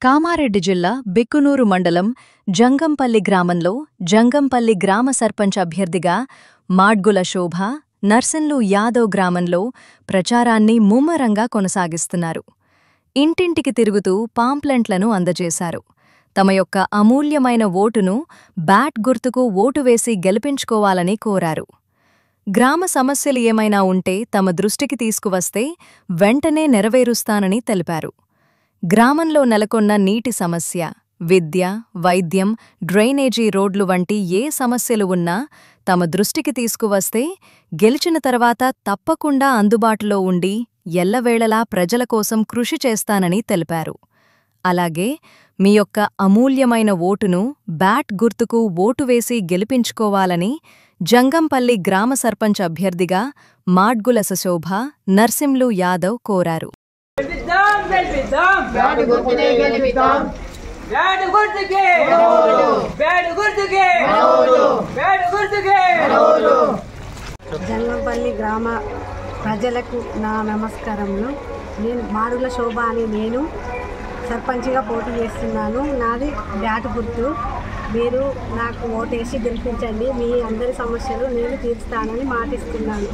కామారెడ్డి జిల్లా బిక్కునూరు మండలం జంగంపల్లి గ్రామంలో జంగంపల్లి గ్రామ సర్పంచ్ అభ్యర్థిగా మాడ్గుల శోభ నర్సింలు యాదవ్ గ్రామంలో ప్రచారాన్ని ముమ్మరంగా కొనసాగిస్తున్నారు. ఇంటింటికి తిరుగుతూ పాంప్లెంట్లను అందజేశారు. తమ యొక్క అమూల్యమైన ఓటును బ్యాట్ గుర్తుకు ఓటు వేసి గెలిపించుకోవాలని కోరారు. గ్రామ సమస్యలు ఏమైనా ఉంటే తమ దృష్టికి తీసుకువస్తే వెంటనే నెరవేరుస్తానని తెలిపారు. గ్రామంలో నెలకొన్న నీటి సమస్య, విద్య, వైద్యం, డ్రైనేజీ రోడ్లు వంటి ఏ సమస్యలు ఉన్నా తమ దృష్టికి తీసుకువస్తే గెలిచిన తర్వాత తప్పకుండా అందుబాటులో ఉండి ఎల్లవేళలా ప్రజల కోసం కృషి చేస్తానని తెలిపారు. అలాగే మీ యొక్క అమూల్యమైన ఓటును బ్యాట్ గుర్తుకు ఓటు వేసి గెలిపించుకోవాలని జంగంపల్లి గ్రామ సర్పంచ్ అభ్యర్థిగా మాడ్గుల శోభ నర్సింలు యాదవ్ కోరారు. జంగంపల్లి గ్రామ ప్రజలకు నా నమస్కారములు. నేను మాడుగుల శోభ అని నేను సర్పంచ్గా పోటీ చేస్తున్నాను. నాది బ్యాట్ గుర్తు. మీరు నాకు ఓటేసి గెలిపించండి. మీ అందరి సమస్యలు నేను తీరుస్తానని మాటిస్తున్నాను.